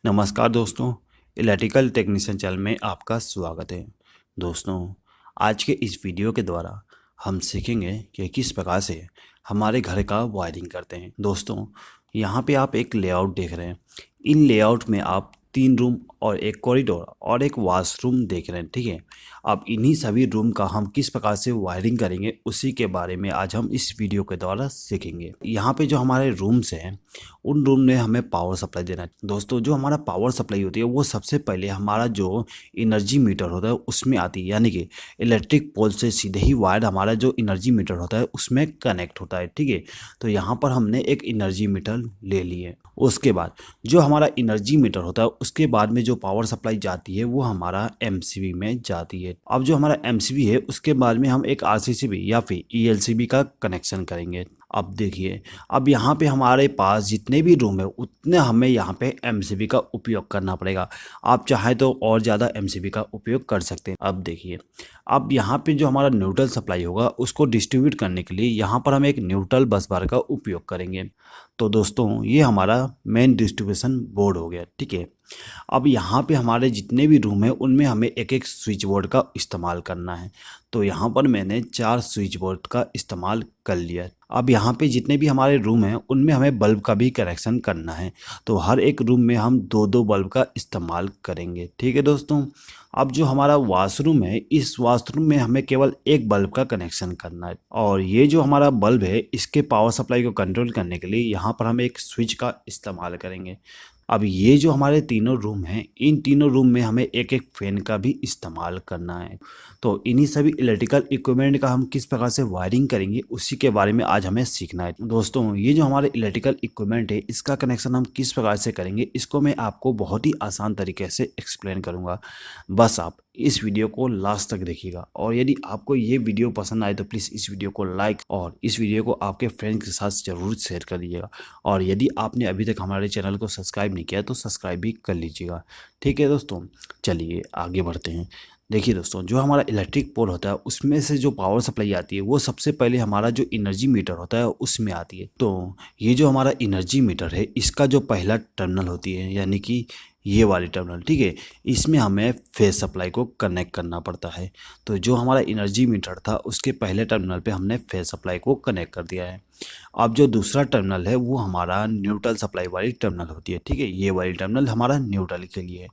नमस्कार दोस्तों, electrical technician channel में आपका स्वागत है। दोस्तों, आज के इस वीडियो के द्वारा हम सीखेंगे कि किस प्रकार से हमारे घर का वायरिंग करते हैं। दोस्तों, यहाँ पे आप एक लेआउट देख रहे हैं। इन लेआउट में आप 3 रूम और एक कॉरिडोर और एक वॉशरूम देख रहे हैं, ठीक है। अब इन्हीं सभी रूम का हम किस प्रकार से वायरिंग करेंगे उसी के बारे में आज हम इस वीडियो के द्वारा सीखेंगे। यहाँ पे जो हमारे रूम्स हैं, उन रूम में हमें पावर सप्लाई देना है। दोस्तों, जो हमारा पावर सप्लाई होती है वो सबसे पहले हमारा जो एनर्जी मीटर होता है उसमें आती है, यानी कि इलेक्ट्रिक पोल से सीधे ही वायर हमारा जो एनर्जी मीटर होता है उसमें कनेक्ट होता है, ठीक है। तो यहाँ पर हमने एक एनर्जी मीटर ले लिए। उसके बाद जो हमारा एनर्जी मीटर होता है उसके बाद में जो पावर सप्लाई जाती है वो हमारा एमसीबी में जाती है। अब जो हमारा एमसीबी है उसके बाद में हम एक आरसीसीबी या फिर ईएलसीबी का कनेक्शन करेंगे। अब देखिए, अब यहाँ पे हमारे पास जितने भी रूम है उतने हमें यहाँ पे एमसीबी का उपयोग करना पड़ेगा। आप चाहे तो और ज़्यादा एमसीबी का उपयोग कर सकते हैं। अब देखिए, अब यहाँ पे जो हमारा न्यूट्रल सप्लाई होगा उसको डिस्ट्रीब्यूट करने के लिए यहाँ पर हम एक न्यूट्रल बस बार का उपयोग करेंगे। तो दोस्तों, ये हमारा मेन डिस्ट्रीब्यूशन बोर्ड हो गया, ठीक है। अब यहाँ पे हमारे जितने भी रूम है उनमें हमें एक एक स्विच बोर्ड का इस्तेमाल करना है। तो यहाँ पर मैंने 4 स्विच बोर्ड का इस्तेमाल कर लिया। अब यहाँ पे जितने भी हमारे रूम हैं उनमें हमें बल्ब का भी कनेक्शन करना है। तो हर एक रूम में हम 2-2 बल्ब का इस्तेमाल करेंगे, ठीक है दोस्तों। अब जो हमारा वॉशरूम है, इस वॉशरूम में हमें केवल एक बल्ब का कनेक्शन करना है। और ये जो हमारा बल्ब है इसके पावर सप्लाई को कंट्रोल करने के लिए यहाँ पर हम एक स्विच का इस्तेमाल करेंगे। अब ये जो हमारे तीनों रूम हैं, इन तीनों रूम में हमें एक एक फैन का भी इस्तेमाल करना है। तो इन्हीं सभी इलेक्ट्रिकल इक्विपमेंट का हम किस प्रकार से वायरिंग करेंगे उसी के बारे में आज हमें सीखना है। दोस्तों, ये जो हमारे इलेक्ट्रिकल इक्विपमेंट है इसका कनेक्शन हम किस प्रकार से करेंगे इसको मैं आपको बहुत ही आसान तरीके से एक्सप्लेन करूँगा। बस आप इस वीडियो को लास्ट तक देखिएगा। और यदि आपको ये वीडियो पसंद आए तो प्लीज़ इस वीडियो को लाइक और इस वीडियो को आपके फ्रेंड्स के साथ ज़रूर शेयर कर दीजिएगा। और यदि आपने अभी तक हमारे चैनल को सब्सक्राइब नहीं किया तो सब्सक्राइब भी कर लीजिएगा, ठीक है दोस्तों। चलिए आगे बढ़ते हैं। देखिए दोस्तों, जो हमारा इलेक्ट्रिक पोल होता है उसमें से जो पावर सप्लाई आती है वो सबसे पहले हमारा जो एनर्जी मीटर होता है उसमें आती है। तो ये जो हमारा एनर्जी मीटर है इसका जो पहला टर्मिनल होती है, यानी कि ये वाली टर्मिनल, ठीक है, इसमें हमें फेज सप्लाई को कनेक्ट करना पड़ता है। तो जो हमारा एनर्जी मीटर था उसके पहले टर्मिनल पे हमने फेज सप्लाई को कनेक्ट कर दिया है। अब जो दूसरा टर्मिनल है वो हमारा न्यूट्रल सप्लाई वाली टर्मिनल होती है, ठीक है। ये वाली टर्मिनल हमारा न्यूट्रल के लिए है।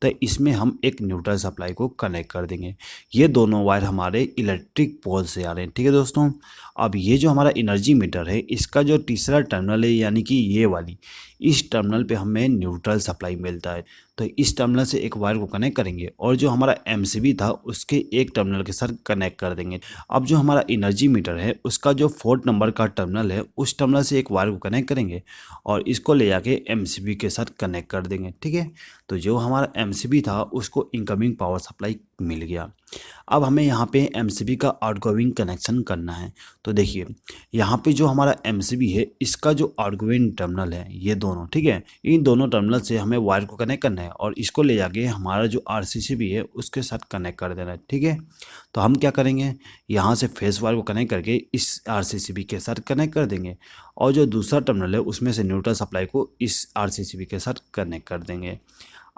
तो इसमें हम एक न्यूट्रल सप्लाई को कनेक्ट कर देंगे। ये दोनों वायर हमारे इलेक्ट्रिक पोल से आ रहे हैं, ठीक है दोस्तों। अब ये जो हमारा एनर्जी मीटर है इसका जो तीसरा टर्मिनल है, यानी कि ये वाली, इस टर्मिनल पे हमें न्यूट्रल सप्लाई मिलता है। तो इस टर्मिनल से एक वायर को कनेक्ट करेंगे और जो हमारा एमसीबी था उसके एक टर्मिनल के साथ कनेक्ट कर देंगे। अब जो हमारा एनर्जी मीटर है उसका जो 4th नंबर का टर्मिनल है उस टर्मिनल से एक वायर को कनेक्ट करेंगे और इसको ले जाके एमसीबी के साथ कनेक्ट कर देंगे, ठीक है। तो जो हमारा एमसीबी था उसको इनकमिंग पावर सप्लाई मिल गया। अब हमें यहाँ पे एमसीबी का आउटगोइंग कनेक्शन करना है। तो देखिए, यहाँ पे जो हमारा एमसीबी है इसका जो आउटगोइंग टर्मिनल है ये दोनों, ठीक है, इन दोनों टर्मिनल से हमें वायर को कनेक्ट करना है और इसको ले जाके हमारा जो आरसीसीबी है उसके साथ कनेक्ट कर देना है, ठीक है। तो हम क्या करेंगे, यहाँ से फेस वायर को कनेक्ट करके इस आरसीसीबी के साथ कनेक्ट कर देंगे और जो दूसरा टर्मिनल है उसमें से न्यूट्रल सप्लाई को इस आरसीसीबी के साथ कनेक्ट कर देंगे।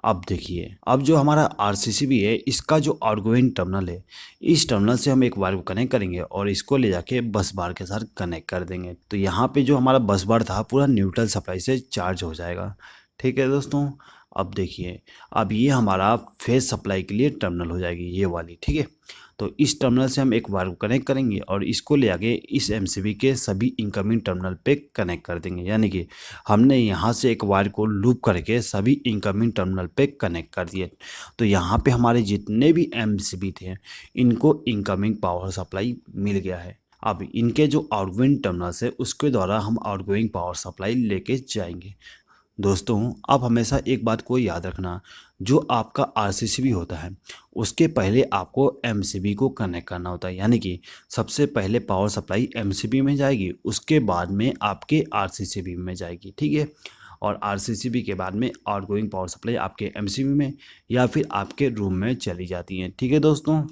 अब देखिए, अब जो हमारा आरसीसीबी है इसका जो आउटगोइंग टर्मिनल है, इस टर्मिनल से हम एक वायर को कनेक्ट करेंगे और इसको ले जाके बस बार के साथ कनेक्ट कर देंगे। तो यहाँ पे जो हमारा बस बार था पूरा न्यूट्रल सप्लाई से चार्ज हो जाएगा, ठीक है दोस्तों। अब देखिए, अब ये हमारा फेज सप्लाई के लिए टर्मिनल हो जाएगी ये वाली, ठीक है। तो इस टर्मिनल से हम एक वायर को कनेक्ट करेंगे और इसको ले आके इस एमसीबी के सभी इनकमिंग टर्मिनल पे कनेक्ट कर देंगे, यानी कि हमने यहाँ से एक वायर को लूप करके सभी इनकमिंग टर्मिनल पे कनेक्ट कर दिए। तो यहाँ पे हमारे जितने भी एमसीबी थे इनको इनकमिंग पावर सप्लाई मिल गया है। अब इनके जो आउटगोइंग टर्मिनल्स है उसके द्वारा हम आउटगोइंग पावर सप्लाई लेके जाएंगे। दोस्तों, आप हमेशा एक बात को याद रखना, जो आपका आरसीसीबी होता है उसके पहले आपको एमसीबी को कनेक्ट करना होता है, यानी कि सबसे पहले पावर सप्लाई एमसीबी में जाएगी, उसके बाद में आपके आरसीसीबी में जाएगी, ठीक है। और आरसीसीबी के बाद में आउटगोइंग पावर सप्लाई आपके एमसीबी में या फिर आपके रूम में चली जाती है, ठीक है दोस्तों।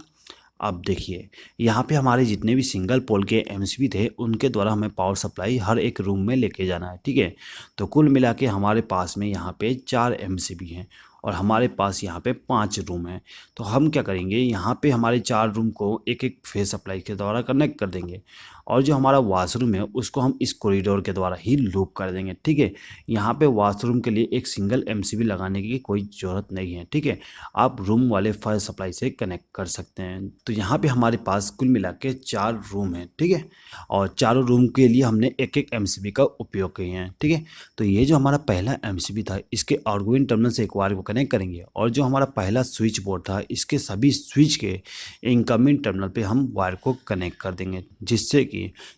अब देखिए, यहाँ पे हमारे जितने भी सिंगल पोल के एमसीबी थे उनके द्वारा हमें पावर सप्लाई हर एक रूम में लेके जाना है, ठीक है। तो कुल मिला के हमारे पास में यहाँ पे 4 एमसीबी हैं और हमारे पास यहाँ पे 5 रूम हैं। तो हम क्या करेंगे, यहाँ पे हमारे 4 रूम को एक एक फेज सप्लाई के द्वारा कनेक्ट कर देंगे और जो हमारा वॉशरूम है उसको हम इस कॉरिडोर के द्वारा ही लूप कर देंगे, ठीक है। यहाँ पे वॉशरूम के लिए एक सिंगल एमसीबी लगाने की कोई ज़रूरत नहीं है, ठीक है। आप रूम वाले फायर सप्लाई से कनेक्ट कर सकते हैं। तो यहाँ पे हमारे पास कुल मिला के 4 रूम हैं, ठीक है। और चारों रूम के लिए हमने एक एक एमसीबी का उपयोग किए हैं, ठीक है। तो ये जो हमारा पहला एमसीबी था इसके आउटगोइंग टर्मिनल से एक वायर को कनेक्ट करेंगे और जो हमारा पहला स्विच बोर्ड था इसके सभी स्विच के इनकमिंग टर्मिनल पे हम वायर को कनेक्ट कर देंगे, जिससे कि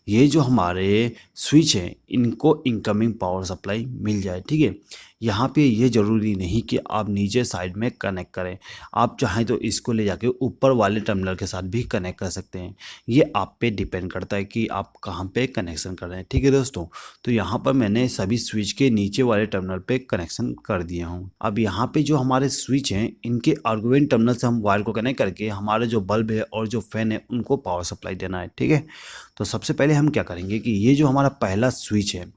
ये जो हमारे स्विच हैं इनको इनकमिंग पावर सप्लाई मिल जाए, ठीक है। यहाँ पे ये ज़रूरी नहीं कि आप नीचे साइड में कनेक्ट करें, आप चाहें तो इसको ले जाके ऊपर वाले टर्मिनल के साथ भी कनेक्ट कर सकते हैं। ये आप पे डिपेंड करता है कि आप कहाँ पे कनेक्शन कर रहे हैं, ठीक है दोस्तों। तो यहाँ पर मैंने सभी स्विच के नीचे वाले टर्मिनल पे कनेक्शन कर दिया हूँ। अब यहाँ पे जो हमारे स्विच हैं इनके आर्गुमेंट टर्मिनल से हम वायर को कनेक्ट करके हमारे जो बल्ब है और जो फैन है उनको पावर सप्लाई देना है, ठीक है। तो सबसे पहले हम क्या करेंगे कि ये जो हमारा पहला स्विच है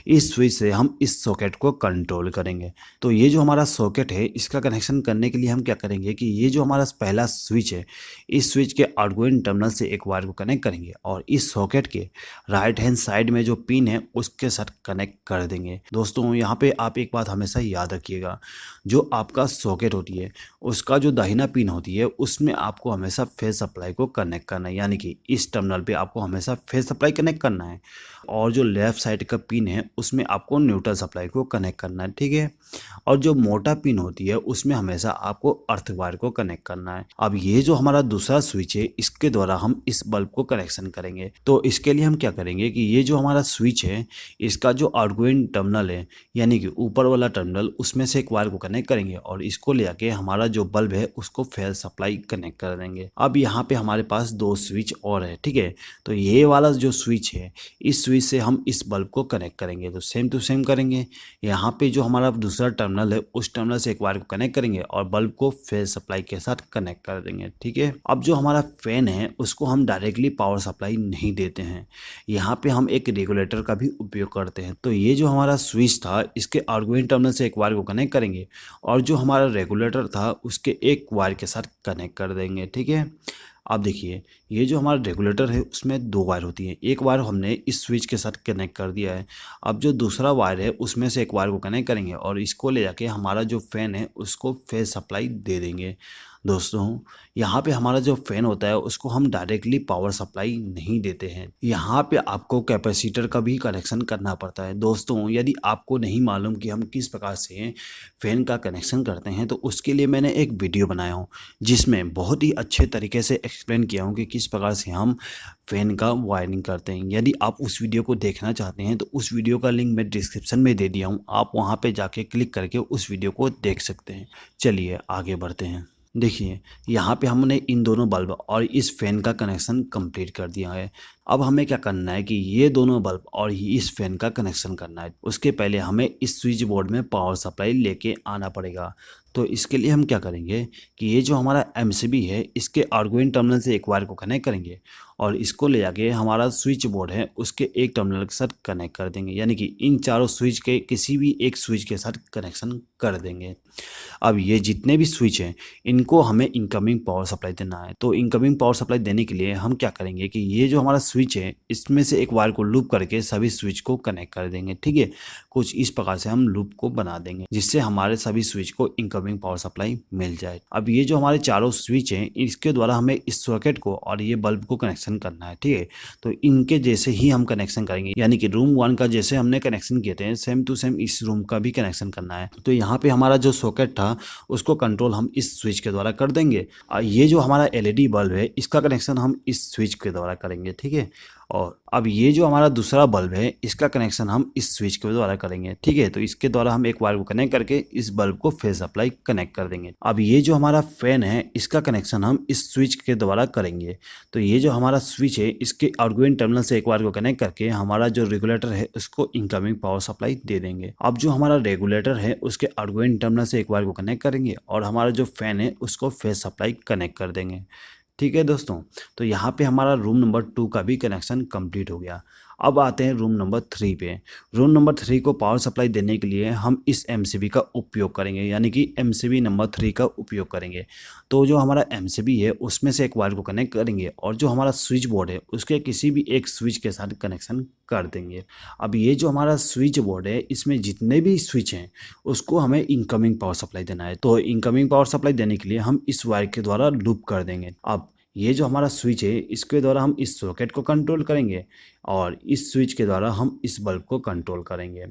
इस स्विच से हम इस सॉकेट को कंट्रोल करेंगे। तो ये जो हमारा सॉकेट है इसका कनेक्शन करने के लिए हम क्या करेंगे कि ये जो हमारा पहला स्विच है इस स्विच के आउटगोइंग टर्मिनल से एक वायर को कनेक्ट करेंगे और इस सॉकेट के राइट हैंड साइड में जो पिन है उसके साथ कनेक्ट कर देंगे। दोस्तों यहाँ पे आप एक बात हमेशा याद रखिएगा, जो आपका सॉकेट होती है उसका जो दाहिना पिन होती है उसमें आपको हमेशा फेज सप्लाई को कनेक्ट करना है, यानी कि इस टर्मिनल पे आपको हमेशा फेज सप्लाई कनेक्ट करना है और जो लेफ़्ट साइड का पिन है उसमें आपको न्यूट्रल सप्लाई को कनेक्ट करना है, ठीक है। और जो मोटा पिन होती है उसमें हमेशा आपको अर्थ वायर को कनेक्ट करना है। अब ये जो हमारा दूसरा स्विच है इसके द्वारा हम इस बल्ब को कनेक्शन करेंगे। तो इसके लिए हम क्या करेंगे कि ये जो हमारा स्विच है इसका जो आउटगोइंग टर्मिनल है यानी कि ऊपर वाला टर्मिनल उसमें से एक वायर को कनेक्ट करेंगे और इसको ले आके हमारा जो बल्ब है उसको फेज सप्लाई कनेक्ट कर देंगे। अब यहाँ पे हमारे पास 2 स्विच और है, ठीक है। तो ये वाला जो स्विच है इस स्विच से हम इस बल्ब को कनेक्ट करेंगे, तो सेम टू सेम करेंगे। यहाँ पे जो हमारा दूसरा टर्मिनल है उस टर्मिनल से एक वायर को कनेक्ट करेंगे और बल्ब को फेज सप्लाई के साथ कनेक्ट कर देंगे, ठीक है। अब जो हमारा फैन है उसको हम डायरेक्टली पावर सप्लाई नहीं देते हैं, यहाँ पे हम एक रेगुलेटर का भी उपयोग करते हैं। तो ये जो हमारा स्विच था इसके आउटगोइंग टर्मिनल से एक वायर को कनेक्ट करेंगे और जो हमारा रेगुलेटर था उसके एक वायर के साथ कनेक्ट कर देंगे, ठीक है। अब देखिए ये जो हमारा रेगुलेटर है उसमें 2 वायर होती हैं, एक वायर हमने इस स्विच के साथ कनेक्ट कर दिया है। अब जो दूसरा वायर है उसमें से एक वायर को कनेक्ट करेंगे और इसको ले जाके हमारा जो फैन है उसको फेज सप्लाई दे देंगे। दोस्तों यहाँ पे हमारा जो फैन होता है उसको हम डायरेक्टली पावर सप्लाई नहीं देते हैं, यहाँ पे आपको कैपेसिटर का भी कनेक्शन करना पड़ता है। दोस्तों यदि आपको नहीं मालूम कि हम किस प्रकार से फैन का कनेक्शन करते हैं तो उसके लिए मैंने एक वीडियो बनाया हूँ जिसमें बहुत ही अच्छे तरीके से एक्सप्लेन किया हूँ कि किस प्रकार से हम फैन का वायरिंग करते हैं। यदि आप उस वीडियो को देखना चाहते हैं तो उस वीडियो का लिंक मैं डिस्क्रिप्शन में दे दिया हूँ, आप वहाँ पे जाके क्लिक करके उस वीडियो को देख सकते हैं। चलिए आगे बढ़ते हैं। देखिए यहाँ पे हमने इन दोनों बल्ब और इस फैन का कनेक्शन कंप्लीट कर दिया है। अब हमें क्या करना है कि ये दोनों बल्ब और इस फैन का कनेक्शन करना है। उसके पहले हमें इस स्विच बोर्ड में पावर सप्लाई लेके आना पड़ेगा। तो इसके लिए हम क्या करेंगे कि ये जो हमारा एमसीबी है इसके आउटगोइंग टर्मिनल से एक वायर को कनेक्ट करेंगे और इसको ले जाके हमारा स्विच बोर्ड है उसके एक टर्मिनल के साथ कनेक्ट कर देंगे, यानी कि इन चारों स्विच के किसी भी एक स्विच के साथ कनेक्शन कर देंगे। अब ये जितने भी स्विच हैं इनको हमें इनकमिंग पावर सप्लाई देना है। तो इनकमिंग पावर सप्लाई देने के लिए हम क्या करेंगे कि ये जो हमारा स्विच है इसमें से एक वायर को लूप करके सभी स्विच को कनेक्ट कर देंगे, ठीक है। कुछ इस प्रकार से हम लूप को बना देंगे जिससे हमारे सभी स्विच को इनकमिंग पावर सप्लाई मिल जाए। अब ये जो हमारे चारों स्विच हैं इसके द्वारा हमें इस सॉकेट को और ये बल्ब को कनेक्शन करना है, ठीक है। तो इनके जैसे ही हम कनेक्शन करेंगे, यानी कि रूम 1 का जैसे हमने कनेक्शन किए थे सेम टू सेम इस रूम का भी कनेक्शन करना है। तो यहाँ पे हमारा जो सॉकेट था उसको कंट्रोल हम इस स्विच के द्वारा कर देंगे और ये जो हमारा एलईडी बल्ब है इसका कनेक्शन हम इस स्विच के द्वारा करेंगे, ठीक है। और अब ये जो हमारा दूसरा बल्ब है इसका कनेक्शन हम इस स्विच के द्वारा करेंगे, ठीक है। तो इसके द्वारा हम एक वायर को कनेक्ट करके इस बल्ब को फेज सप्लाई कनेक्ट कर देंगे। अब ये जो हमारा फैन है इसका कनेक्शन हम इस स्विच के द्वारा करेंगे। तो ये जो हमारा स्विच है इसके आउटगोइंग टर्मिनल से एक वायर को कनेक्ट करके हमारा जो रेगुलेटर है उसको इनकमिंग पावर सप्लाई दे देंगे। अब जो हमारा रेगुलेटर है उसके आउटगोइंग टर्मिनल से एक वायर को कनेक्ट करेंगे और हमारा जो फैन है उसको फेज सप्लाई कनेक्ट कर देंगे। ठीक है दोस्तों, तो यहाँ पे हमारा रूम नंबर 2 का भी कनेक्शन कंप्लीट हो गया। अब आते हैं रूम नंबर 3 पे। रूम नंबर 3 को पावर सप्लाई देने के लिए हम इस एमसीबी का उपयोग करेंगे, यानी कि एमसीबी नंबर 3 का उपयोग करेंगे। तो जो हमारा एमसीबी है उसमें से एक वायर को कनेक्ट करेंगे और जो हमारा स्विच बोर्ड है उसके किसी भी एक स्विच के साथ कनेक्शन कर देंगे। अब ये जो हमारा स्विच बोर्ड है इसमें जितने भी स्विच हैं उसको हमें इनकमिंग पावर सप्लाई देना है। तो इनकमिंग पावर सप्लाई देने के लिए हम इस वायर के द्वारा लूप कर देंगे। अब ये जो हमारा स्विच है इसके द्वारा हम इस सॉकेट को कंट्रोल करेंगे और इस स्विच के द्वारा हम इस बल्ब को कंट्रोल करेंगे।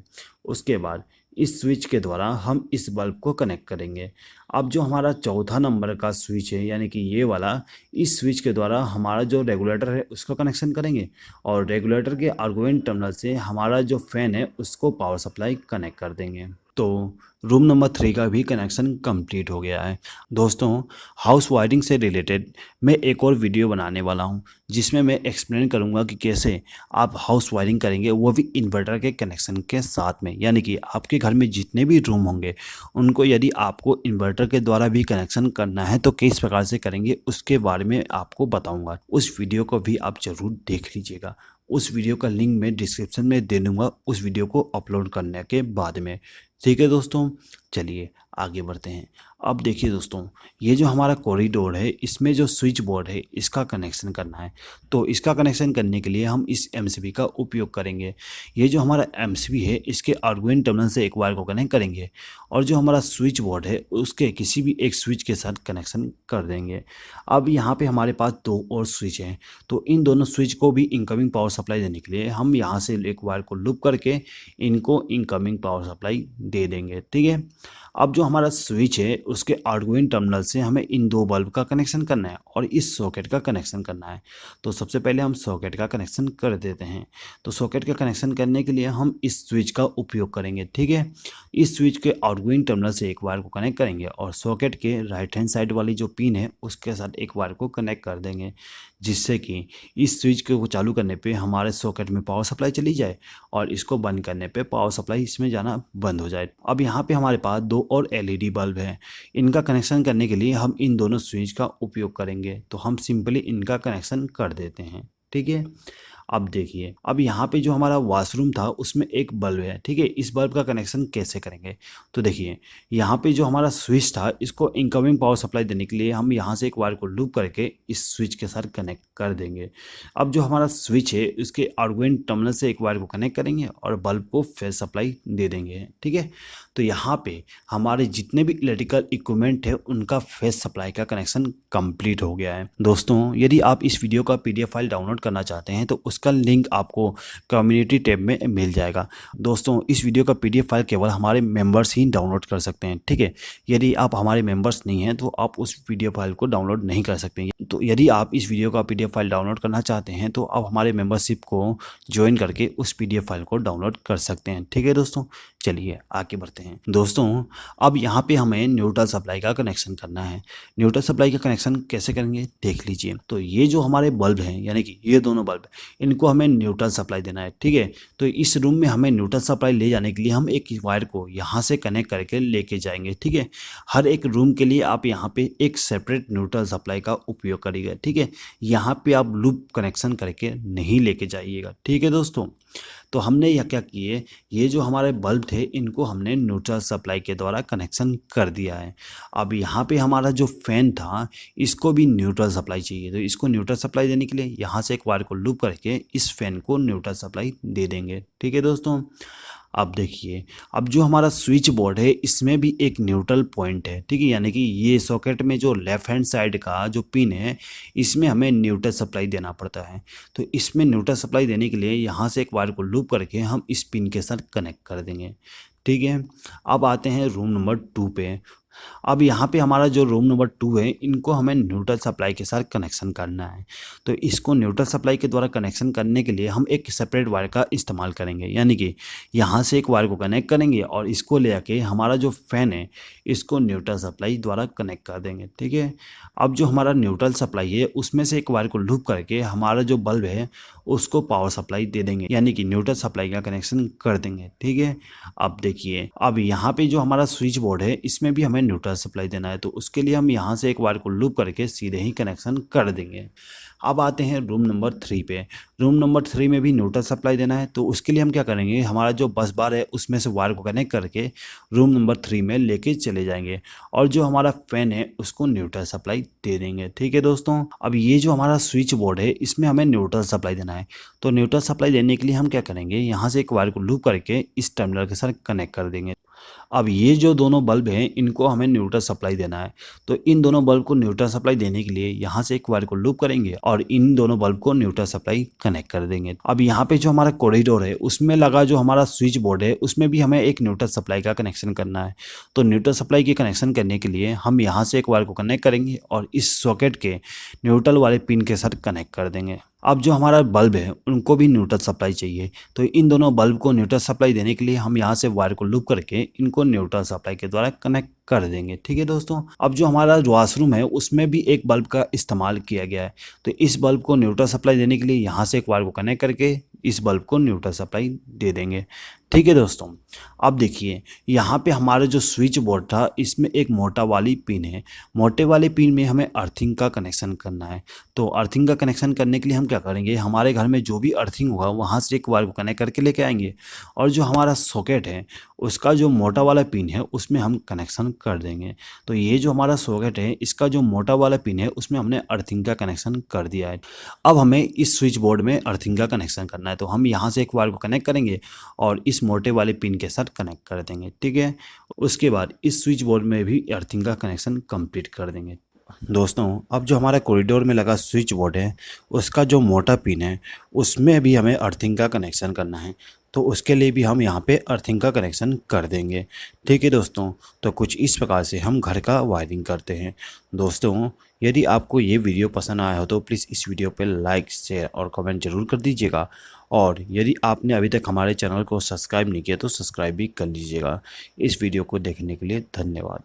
उसके बाद इस स्विच के द्वारा हम इस बल्ब को कनेक्ट करेंगे। अब जो हमारा चौथा नंबर का स्विच है यानी कि ये वाला, इस स्विच के द्वारा हमारा जो रेगुलेटर है उसको कनेक्शन करेंगे और रेगुलेटर के आर्गुमेंट टर्मिनल से हमारा जो फैन है उसको पावर सप्लाई कनेक्ट कर देंगे। तो रूम नंबर 3 का भी कनेक्शन कंप्लीट हो गया है। दोस्तों, हाउस वायरिंग से रिलेटेड मैं एक और वीडियो बनाने वाला हूं जिसमें मैं एक्सप्लेन करूंगा कि कैसे आप हाउस वायरिंग करेंगे, वो भी इन्वर्टर के कनेक्शन के साथ में। यानी कि आपके घर में जितने भी रूम होंगे उनको यदि आपको इन्वर्टर के द्वारा भी कनेक्शन करना है तो किस प्रकार से करेंगे उसके बारे में आपको बताऊँगा। उस वीडियो को भी आप ज़रूर देख लीजिएगा। उस वीडियो का लिंक मैं डिस्क्रिप्शन में दे दूँगा उस वीडियो को अपलोड करने के बाद में। ठीक है दोस्तों, चलिए आगे बढ़ते हैं। अब देखिए दोस्तों, ये जो हमारा कॉरिडोर है इसमें जो स्विच बोर्ड है इसका कनेक्शन करना है। तो इसका कनेक्शन करने के लिए हम इस एमसीबी का उपयोग करेंगे। ये जो हमारा एमसीबी है इसके आर्गुमेंट टर्मिनल से एक वायर को कनेक्ट करेंगे और जो हमारा स्विच बोर्ड है उसके किसी भी एक स्विच के साथ कनेक्शन कर देंगे। अब यहाँ पे हमारे पास 2 और स्विच हैं, तो इन दोनों स्विच को भी इनकमिंग पावर सप्लाई देने के लिए हम यहाँ से एक वायर को लूप करके इनको इनकमिंग पावर सप्लाई दे देंगे। ठीक है, अब जो हमारा स्विच है उसके आउटगोइंग टर्मिनल से हमें इन 2 बल्ब का कनेक्शन करना है और इस सॉकेट का कनेक्शन करना है। तो सबसे पहले हम सॉकेट का कनेक्शन कर देते हैं। तो सॉकेट का कनेक्शन करने के लिए हम इस स्विच का उपयोग करेंगे। ठीक है, इस स्विच के आउटगोइंग टर्मिनल से एक वायर को कनेक्ट करेंगे और सॉकेट के राइट हैंड साइड वाली जो पिन है उसके साथ एक वायर को कनेक्ट कर देंगे, जिससे कि इस स्विच को चालू करने पे हमारे सॉकेट में पावर सप्लाई चली जाए और इसको बंद करने पे पावर सप्लाई इसमें जाना बंद हो जाए। अब यहाँ पे हमारे पास 2 और एलईडी बल्ब हैं। इनका कनेक्शन करने के लिए हम इन दोनों स्विच का उपयोग करेंगे। तो हम सिंपली इनका कनेक्शन कर देते हैं। ठीक है, अब देखिए, अब यहाँ पे जो हमारा वॉशरूम था उसमें एक बल्ब है। ठीक है, इस बल्ब का कनेक्शन कैसे करेंगे? तो देखिए, यहाँ पे जो हमारा स्विच था इसको इनकमिंग पावर सप्लाई देने के लिए हम यहाँ से एक वायर को लूप करके इस स्विच के साथ कनेक्ट कर देंगे। अब जो हमारा स्विच है उसके आउटगोइंग टर्मिनल से एक वायर को कनेक्ट करेंगे और बल्ब को फेज सप्लाई दे देंगे। ठीक है, तो यहाँ पे हमारे जितने भी इलेक्ट्रिकल इक्विपमेंट है उनका फेज सप्लाई का कनेक्शन कंप्लीट हो गया है। दोस्तों, यदि आप इस वीडियो का PDF फाइल डाउनलोड करना चाहते हैं तो उसका लिंक आपको कम्युनिटी टैब में मिल जाएगा। दोस्तों, इस वीडियो का PDF फाइल केवल हमारे मेंबर्स ही डाउनलोड कर सकते हैं। ठीक है, यदि आप हमारे मेंबर्स नहीं हैं तो आप उस वीडियो फाइल को डाउनलोड नहीं कर सकते। तो यदि आप इस वीडियो का PDF फाइल डाउनलोड करना चाहते हैं तो आप हमारे मेंबरशिप को ज्वाइन करके उस PDF फाइल को डाउनलोड कर सकते हैं। ठीक है दोस्तों, चलिए आगे बढ़ते हैं। दोस्तों, अब यहाँ पे हमें न्यूट्रल सप्लाई का कनेक्शन करना है। न्यूट्रल सप्लाई का कनेक्शन कैसे करेंगे देख लीजिए। तो ये जो हमारे बल्ब हैं यानी कि ये दोनों बल्ब, इनको हमें न्यूट्रल सप्लाई देना है। ठीक है, तो इस रूम में हमें न्यूट्रल सप्लाई ले जाने के लिए हम एक वायर को यहाँ से कनेक्ट करके लेके जाएंगे। ठीक है, हर एक रूम के लिए आप यहाँ पे एक सेपरेट न्यूट्रल सप्लाई का उपयोग करिएगा। ठीक है, यहाँ पे आप लूप कनेक्शन करके नहीं लेके जाइएगा। ठीक है दोस्तों, तो हमने यह क्या किए, ये जो हमारे बल्ब थे इनको हमने न्यूट्रल सप्लाई के द्वारा कनेक्शन कर दिया है। अब यहाँ पे हमारा जो फैन था इसको भी न्यूट्रल सप्लाई चाहिए, तो इसको न्यूट्रल सप्लाई देने के लिए यहाँ से एक वायर को लूप करके इस फैन को न्यूट्रल सप्लाई दे देंगे। ठीक है दोस्तों, अब देखिए, अब जो हमारा स्विच बोर्ड है इसमें भी एक न्यूट्रल पॉइंट है। ठीक है, यानी कि ये सॉकेट में जो लेफ्ट हैंड साइड का जो पिन है इसमें हमें न्यूट्रल सप्लाई देना पड़ता है। तो इसमें न्यूट्रल सप्लाई देने के लिए यहाँ से एक वायर को लूप करके हम इस पिन के साथ कनेक्ट कर देंगे। ठीक है, अब आते हैं रूम नंबर 2 पे। अब यहाँ पे हमारा जो रूम नंबर 2 है इनको हमें न्यूट्रल सप्लाई के साथ कनेक्शन करना है। तो इसको न्यूट्रल सप्लाई के द्वारा कनेक्शन करने के लिए हम एक सेपरेट वायर का इस्तेमाल करेंगे, यानी कि यहाँ से एक वायर को कनेक्ट करेंगे और इसको ले आके हमारा जो फैन है इसको न्यूट्रल सप्लाई द्वारा कनेक्ट कर देंगे। ठीक है, अब जो हमारा न्यूट्रल सप्लाई है उसमें से एक वायर को लूप करके हमारा जो बल्ब है उसको पावर सप्लाई दे देंगे, यानी कि न्यूट्रल सप्लाई का कनेक्शन कर देंगे। ठीक है, अब देखिए, अब यहाँ पे जो हमारा स्विच बोर्ड है इसमें भी हमें न्यूट्रल सप्लाई देना है, तो उसके लिए हम यहाँ से एक वायर को लूप करके सीधे ही कनेक्शन कर देंगे। अब आते हैं रूम नंबर 3 पे। रूम नंबर 3 में भी न्यूट्रल सप्लाई देना है, तो उसके लिए हम क्या करेंगे, हमारा जो बस बार है उसमें से वायर को कनेक्ट करके रूम नंबर 3 में लेके चले जाएंगे और जो हमारा फैन है उसको न्यूट्रल सप्लाई दे देंगे। ठीक है दोस्तों, अब ये जो हमारा स्विच बोर्ड है इसमें हमें न्यूट्रल सप्लाई देना है, तो न्यूट्रल सप्लाई देने के लिए हम क्या करेंगे, यहाँ से एक वायर को लूप करके इस टर्मिनल के साथ कनेक्ट कर देंगे। अब ये जो दोनों बल्ब हैं इनको हमें न्यूट्रल सप्लाई देना है, तो इन दोनों बल्ब को न्यूट्रल सप्लाई देने के लिए यहाँ से एक वायर को लूप करेंगे और इन दोनों बल्ब को न्यूट्रल सप्लाई कनेक्ट कर देंगे। अब यहाँ पे जो हमारा कॉरिडोर है उसमें लगा जो हमारा स्विच बोर्ड है उसमें भी हमें एक न्यूट्रल सप्लाई का कनेक्शन करना है, तो न्यूट्रल सप्लाई के कनेक्शन करने के लिए हम यहाँ से एक वायर को कनेक्ट करेंगे और इस सॉकेट के न्यूट्रल वाले पिन के साथ कनेक्ट कर देंगे। अब जो हमारा बल्ब है उनको भी न्यूट्रल सप्लाई चाहिए, तो इन दोनों बल्ब को न्यूट्रल सप्लाई देने के लिए हम यहाँ से वायर को लूप करके इनको न्यूट्रल सप्लाई के द्वारा कनेक्ट कर देंगे। ठीक है दोस्तों, अब जो हमारा वॉशरूम है उसमें भी एक बल्ब का इस्तेमाल किया गया है, तो इस बल्ब को न्यूट्रल सप्लाई देने के लिए यहाँ से एक वायर को कनेक्ट करके इस बल्ब को न्यूट्रल सप्लाई दे देंगे। ठीक है दोस्तों, अब देखिए यहाँ पे हमारा जो स्विच बोर्ड था इसमें एक मोटा वाली पिन है, मोटे वाले पिन में हमें अर्थिंग का कनेक्शन करना है, तो अर्थिंग का कनेक्शन करने के लिए हम क्या करेंगे, हमारे घर में जो भी अर्थिंग होगा वहाँ से एक वायर को कनेक्ट करके लेके आएंगे और जो हमारा सॉकेट है उसका जो मोटा वाला पिन है उसमें हम कनेक्शन कर देंगे। तो ये जो हमारा सॉकेट है इसका जो मोटा वाला पिन है उसमें हमने अर्थिंग का कनेक्शन कर दिया है। अब हमें इस स्विच बोर्ड में अर्थिंग का कनेक्शन करना है, तो हम यहाँ से एक वायर को कनेक्ट करेंगे और इस मोटे वाले पिन के साथ कनेक्ट कर देंगे। ठीक है, उसके बाद इस स्विच बोर्ड में भी अर्थिंग का कनेक्शन कंप्लीट कर देंगे। दोस्तों, अब जो हमारा कॉरिडोर में लगा स्विच बोर्ड है उसका जो मोटा पिन है उसमें भी हमें अर्थिंग का कनेक्शन करना है, तो उसके लिए भी हम यहाँ पे अर्थिंग का कनेक्शन कर देंगे। ठीक है दोस्तों, तो कुछ इस प्रकार से हम घर का वायरिंग करते हैं। दोस्तों, यदि आपको ये वीडियो पसंद आया हो तो प्लीज़ इस वीडियो पे लाइक, शेयर और कमेंट जरूर कर दीजिएगा, और यदि आपने अभी तक हमारे चैनल को सब्सक्राइब नहीं किया तो सब्सक्राइब भी कर लीजिएगा। इस वीडियो को देखने के लिए धन्यवाद।